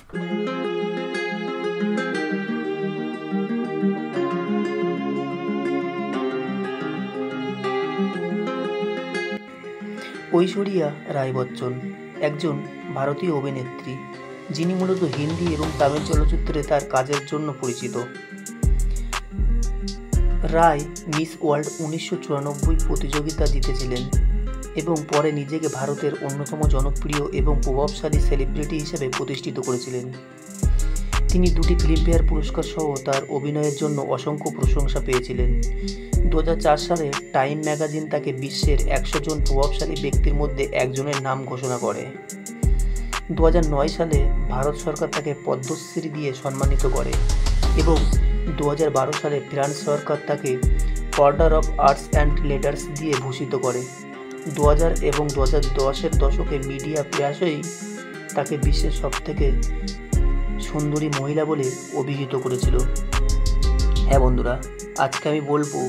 ঐশ্বরিয়া রায় বচ্চন একজন ভারতীয় অভিনেত্রী, যিনি মূলত হিন্দি এবং তামিল চলচ্চিত্রে তার কাজের জন্য পরিচিত। রায় মিস ওয়ার্ল্ড 1994 প্রতিযোগিতা জিতেছিলেন এবং পরে নিজেকে ভারতের অন্যতম জনপ্রিয় এবং প্রভাবশালী সেলিব্রিটি হিসেবে প্রতিষ্ঠিত করেছিলেন। তিনি 2টি ফিল্মফেয়ার পুরস্কার সহ তার অভিনয়ের জন্য অসংখ্য প্রশংসা পেয়েছিলেন। 2004 সালে টাইম ম্যাগাজিন তাকে বিশ্বের 100 জন প্রভাবশালী ব্যক্তির মধ্যে একজনের নাম ঘোষণা করে। 2009 সালে ভারত সরকার তাকে পদ্মশ্রী দিয়ে সম্মানিত করে এবং 2012 সালে ফ্রান্স সরকার তাকে order of arts and letters দিয়ে ভূষিত করে। 2000 এবং 2010-এর দশকে মিডিয়া প্রায়শই তাকে বিশ্বের সবথেকে সুন্দরী মহিলা বলে অভিহিত করেছিল। হ্যাঁ বন্ধুরা, আজকে আমি বলবো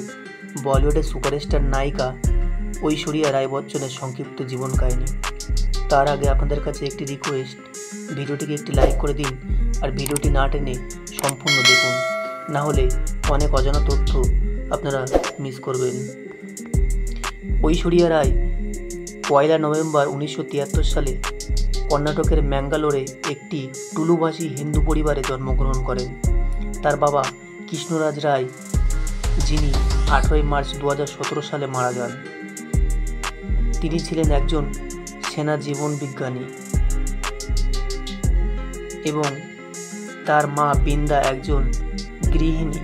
বলিউডের সুপারস্টার নায়িকা ঐশ্বরিয়া রায় বচ্চনের সংক্ষিপ্ত জীবন কাহিনী। তার আগে আপনাদের কাছে একটি রিকোয়েস্ট, ভিডিওটিকে একটি লাইক করে দিন আর ভিডিওটি না টেনে সম্পূর্ণ দেখুন, না হলে অনেক অজানা তথ্য আপনারা মিস করবেন। ঐশ্বরিয়া রায় 1 নভেম্বর 1973 সালে কর্ণাটকের ম্যাঙ্গালোরে একটি টুলুভাষী হিন্দু পরিবারে জন্মগ্রহণ করেন। তার বাবা কৃষ্ণরাজ রায়, যিনি 18 মার্চ 2017 সালে মারা যান। তিনি ছিলেন একজন সেনা জীবন বিজ্ঞানী এবং তার মা বৃন্দা একজন গৃহিণী।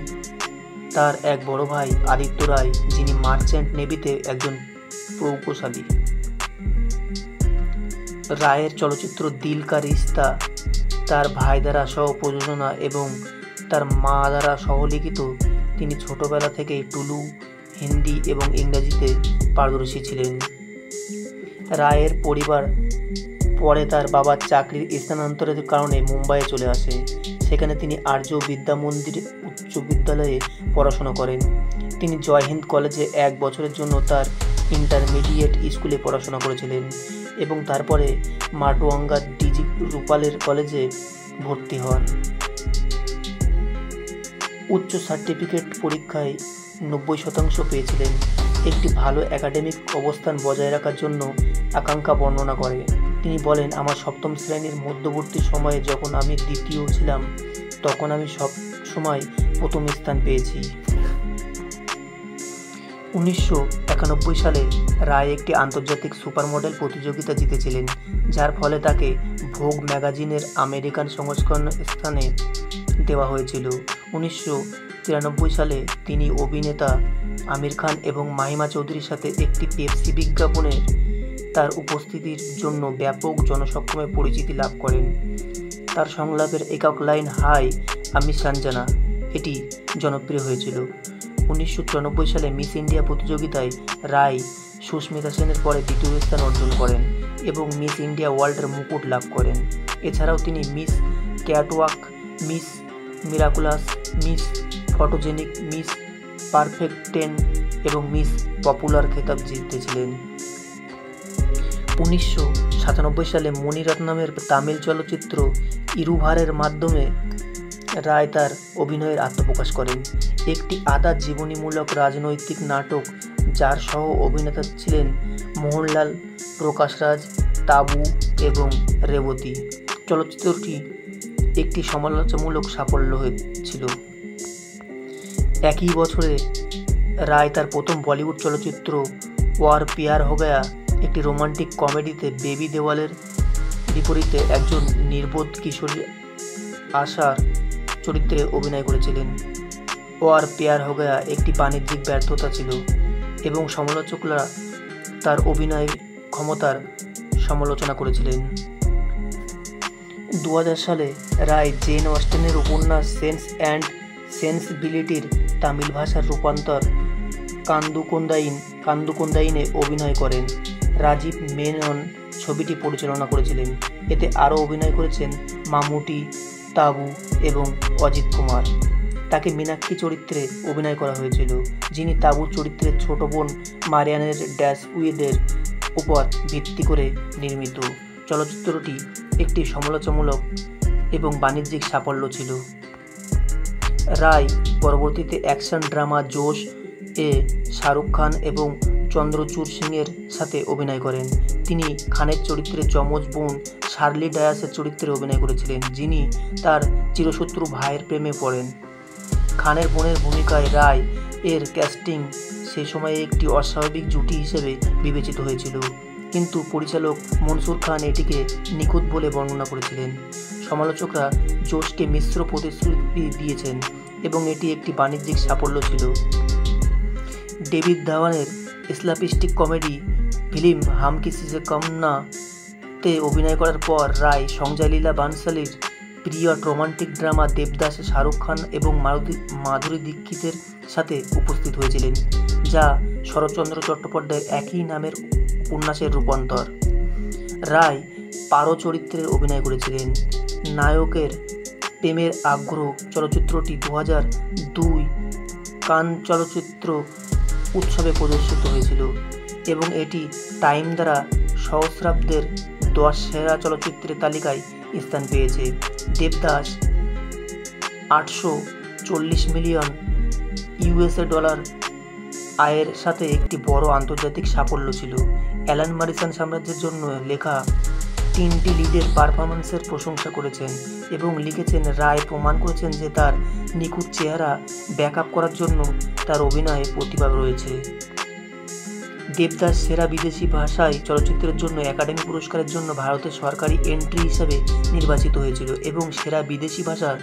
তার এক বড় ভাই আদিত্য রায়, যিনি মার্চেন্ট নেভিতে একজন প্রকৌশলী। রায়ের চলচ্চিত্র দিল কা রিশতা তার ভাই দ্বারা সহ প্রযোজনা এবং তার মা দ্বারা সহলিখিত। তিনি ছোটবেলা থেকেই টুলু, হিন্দি এবং ইংরেজিতে পারদর্শী ছিলেন। রায়ের পরিবার পরে তার বাবার চাকরির স্থানান্তরের কারণে মুম্বাইয়ে চলে আসে। সেখানে তিনি আর্য বিদ্যা মন্দির উচ্চ বিদ্যালয়ে পড়াশোনা করেন। তিনি জয় হিন্দ কলেজে 1 বছরের জন্য তার ইন্টারমিডিয়েট স্কুলে পড়াশোনা করেছিলেন এবং তারপরে মাটোয়াঙ্গা ডিজি রূপালের কলেজে ভর্তি হন। উচ্চ সার্টিফিকেট পরীক্ষায় 90% পেয়েছিলেন। একটি ভালো একাডেমিক অবস্থান বজায় রাখার জন্য আকাঙ্ক্ষা বর্ণনা করে। তিনি বলেন, আমার 7ম শ্রেণীর মধ্যবর্তী সময়ে যখন আমি দ্বিতীয় ছিলাম, তখন আমি সব সময় প্রথম স্থান পেয়েছি। 1991 সালে রায় একটি আন্তর্জাতিক সুপার মডেল প্রতিযোগিতা জিতেছিলেন, যার ফলে তাকে ভোগ ম্যাগাজিনের আমেরিকান সংস্করণ স্থানে দেওয়া হয়েছিল। 1993 সালে তিনি অভিনেতা আমির খান এবং মাহিমা চৌধুরীর সাথে একটি পেপসি বিজ্ঞাপনে তার উপস্থিতির জন্য ব্যাপক জনসমক্ষে পরিচিতি লাভ করেন। তার সংলাপের একক লাইন হাই আমি সঞ্জনা এটি জনপ্রিয় হয়েছিল। 1994 সালে মিস ইন্ডিয়া প্রতিযোগিতায় রায় সুস্মিতা সেনের পরে দ্বিতীয় স্থান অর্জন করেন এবং মিস ইন্ডিয়া ওয়ার্ল্ডের মুকুট লাভ করেন। এছাড়াও তিনি miss catwalk, miss miraculous, miss photogenic, miss perfect 10 এবং মিস পপুলার খেতাব জিতেছিলেন। 1997 সালে মণিরত্নমের তামিল চলচ্চিত্র ইরুভারের মাধ্যমে রায় তার অভিনয়ের আত্মপ্রকাশ করেন, একটি আধা জীবনীমূলক রাজনৈতিক নাটক যার সহ অভিনেতা ছিলেন মোহনলাল, প্রকাশ রাজ, তাবু এবং রেবতী। চলচ্চিত্রটি একটি সমালোচনামূলক সাফল্য হয়েছিল। একই বছরে রায় তার প্রথম বলিউড চলচ্চিত্র ওয়ার প্যার হো গয়া, একটি রোমান্টিক কমেডিতে বেবি দেওয়ালের বিপরীতে একজন নির্বোধ কিশোরী আশার চরিত্রে অভিনয় করেছিলেন। ওয়ার প্যার হো গয়া একটি বাণিজ্যিক ব্যর্থতা ছিল এবং সমালোচকরা তার অভিনয় ক্ষমতার সমালোচনা করেছিলেন। 2000 সালে রায় জেন অস্টেনের উপন্যাস সেন্স অ্যান্ড সেন্সিবিলিটির তামিল ভাষার রূপান্তর কান্দুকোন্দাইনে অভিনয় করেন। রাজীব মেনন ছবিটি পরিচালনা করেছিলেন। এতে আরও অভিনয় করেছেন মামুটি, তাবু এবং অজিত কুমার। তাকে মীনাক্ষী চরিত্রে অভিনয় করা হয়েছিল, যিনি তাবুর চরিত্রের ছোট বোন মারিয়ানের ড্যাশউইদের উপর ভিত্তি করে নির্মিত। চলচ্চিত্রটি একটি সমালোচনামূলক এবং বাণিজ্যিক সাফল্য ছিল। রায় পরবর্তীতে অ্যাকশন ড্রামা জোশ এ শাহরুখ খান এবং চন্দ্রচূড় সিংয়ের সাথে অভিনয় করেন। তিনি খানের চরিত্রে যমজ বোন শার্লি ডায়াসের চরিত্রে অভিনয় করেছিলেন, যিনি তার চিরশত্রু ভাইয়ের প্রেমে পড়েন। খানের বোনের ভূমিকায় রায় এর ক্যাস্টিং সেই সময়ে একটি অস্বাভাবিক জুটি হিসেবে বিবেচিত হয়েছিল, কিন্তু পরিচালক মনসুর খান এটিকে নিখুঁত বলে বর্ণনা করেছিলেন। সমালোচকরা জোশকে মিশ্র প্রতিশ্রুতি দিয়েছেন এবং এটি একটি বাণিজ্যিক সাফল্য ছিল। ডেভিড ধাওয়ানের ইসলামিস্টিক কমেডি ফিল্ম হাম কিসি সে কম না-তে অভিনয় করার পর রায় সঞ্জয় লীলা বানসালির প্রিয় রোমান্টিক ড্রামা দেবদাসে শাহরুখ খান এবং মাধুরী দীক্ষিতের সাথে উপস্থিত হয়েছিলেন, যা শরৎচন্দ্র চট্টোপাধ্যায়ের একই নামের উপন্যাসের রূপান্তর। রায় পারো চরিত্রে অভিনয় করেছিলেন। নায়কের প্রেমের আগ্রহ চলচ্চিত্রটি 2002 কান চলচ্চিত্র উৎসবে প্রদর্শিত হয়েছিল এবং এটি টাইম দ্বারা সহস্রাব্দের 10 সেরা চলচ্চিত্রের তালিকায় স্থান পেয়েছে। দেবদাস $840 মিলিয়ন ডলার আয়ের সাথে একটি বড় আন্তর্জাতিক সাফল্য ছিল। অ্যালান মরিসন সাম্রাজ্যের জন্য লেখা 3টি লিডের পারফরম্যান্সের প্রশংসা করেছেন এবং লিখেছেন, রায় প্রমাণ করেছেন যে তার নিখুঁত চেহারা ব্যাকআপ করার জন্য তার অভিনয়ে প্রতিভা রয়েছে। দেবদাস সেরা বিদেশি ভাষায় চলচ্চিত্রের জন্য একাডেমি পুরস্কারের জন্য ভারতের সরকারি এন্ট্রি হিসেবে নির্বাচিত হয়েছিল এবং সেরা বিদেশি ভাষার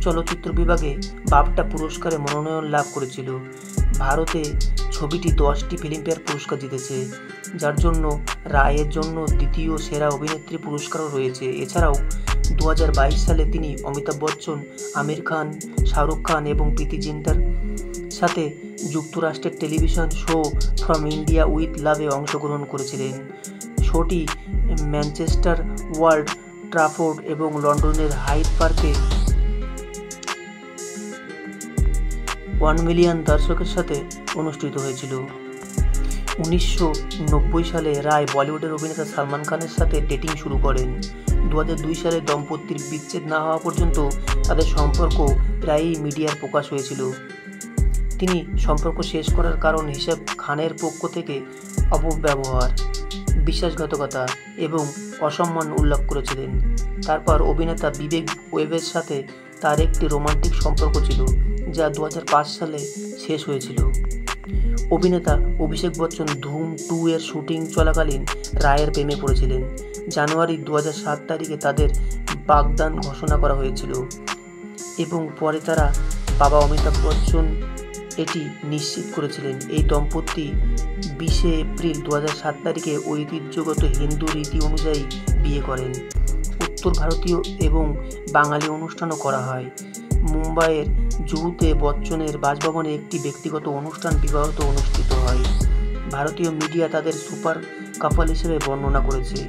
চলচ্চিত্র বিভাগে বাফটা পুরস্কারে মনোনয়ন লাভ করেছিল। ভারতে ছবিটি 10টি ফিল্মফেয়ার পুরস্কার জিতেছে, যার জন্য রায়ের জন্য দ্বিতীয় সেরা অভিনেত্রী পুরস্কারও রয়েছে। এছাড়াও 2022 সালে তিনি অমিতাভ বচ্চন, আমির খান, শাহরুখ খান এবং প্রীতি জিন্টার সাথে যুক্তরাষ্ট্রের television show from India with লাভে অংশগ্রহণ করেছিলেন। শোটি ম্যানচেস্টার, ওল্ড ট্রাফোর্ড এবং লন্ডনের হাইড পার্কে 1 মিলিয়ন দর্শকের সাথে অনুষ্ঠিত হয়েছিল। 1990 সালে রায় বলিউডের অভিনেতা সালমান খানের সাথে ডেটিং শুরু করেন। 2002 সালে দম্পতির বিচ্ছেদ না হওয়া পর্যন্ত তাদের সম্পর্ক প্রায়ই মিডিয়ার প্রকাশ হয়েছিল। তিনি সম্পর্ক শেষ করার কারণ হিসেবে খানের পক্ষ থেকে অপব্যবহার, বিশ্বাসঘাতকতা এবং অসম্মান উল্লেখ করেছিলেন। তারপর অভিনেতা বিবেক ওবেরয়ের সাথে তার একটি রোমান্টিক সম্পর্ক ছিল, যা 2005 সালে শেষ হয়েছিল। অভিনেতা অভিষেক বচ্চন ধুম 2 এর শুটিং চলাকালীন রায়ের প্রেমে পড়েছিলেন। জানুয়ারি 2007 তারিখে তাদের বাগদান ঘোষণা করা হয়েছিল এবং পরে তারা বাবা অমিতাভ বচ্চন এটি নিশ্চিত করেছিলেন। এই দম্পতি 20 এপ্রিল 2007 তারিখে ঐতিহ্যগত হিন্দু রীতি অনুযায়ী বিয়ে করেন। উত্তর ভারতীয় এবং বাঙালি অনুষ্ঠানও করা হয়। মুম্বাইয়ের জুহুতে বচ্চনের বাসভবনে একটি ব্যক্তিগত অনুষ্ঠান বিবাহত অনুষ্ঠিত হয়। ভারতীয় মিডিয়া তাদের সুপার কাপল হিসেবে বর্ণনা করেছে।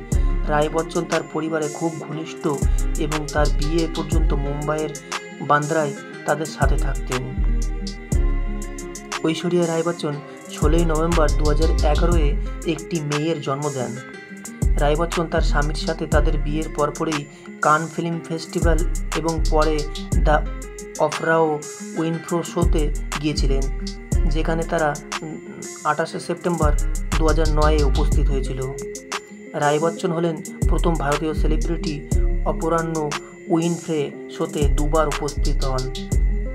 রায় বচ্চন তার পরিবারে খুব ঘনিষ্ঠ এবং তার বিয়ে পর্যন্ত মুম্বাইয়ের বান্দ্রায় তাদের সাথে থাকতেন। ঐশ্বরিয়া রায় বচ্চন 16 নভেম্বর 2011-এ একটি মেয়ের জন্ম দেন। রায় বচ্চন তার স্বামীর সাথে তাদের বিয়ের পরপরই কান ফিল্ম ফেস্টিভ্যাল এবং পরে দ্য অফরা উইনফ্রে শোতে গিয়েছিলেন, যেখানে তারা 28 সেপ্টেম্বর 2009-এ উপস্থিত হয়েছিল। রায় বচ্চন হলেন প্রথম ভারতীয় সেলিব্রিটি অপরাহ্ন উইনফ্রে শোতে 2 বার উপস্থিত হন।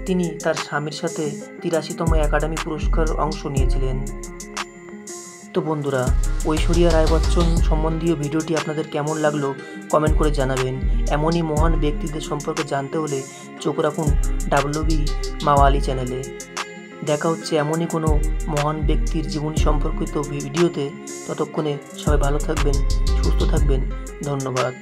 তিনি তার স্বামীর সাথে 83তম একাডেমি পুরস্কার অংশ নিয়েছিলেন। তো বন্ধুরা, ঐশ্বরিয়া রায় বচ্চন সম্বন্ধীয় ভিডিওটি আপনাদের কেমন লাগলো কমেন্ট করে জানাবেন। এমনই মহান ব্যক্তিদের সম্পর্কে জানতে হলে চোখ রাখুন WB মাওয়ালি চ্যানেলে। দেখা হচ্ছে এমনই কোনো মহান ব্যক্তির জীবনী সম্পর্কিত ভিডিওতে। ততক্ষণে সবাই ভালো থাকবেন, সুস্থ থাকবেন। ধন্যবাদ।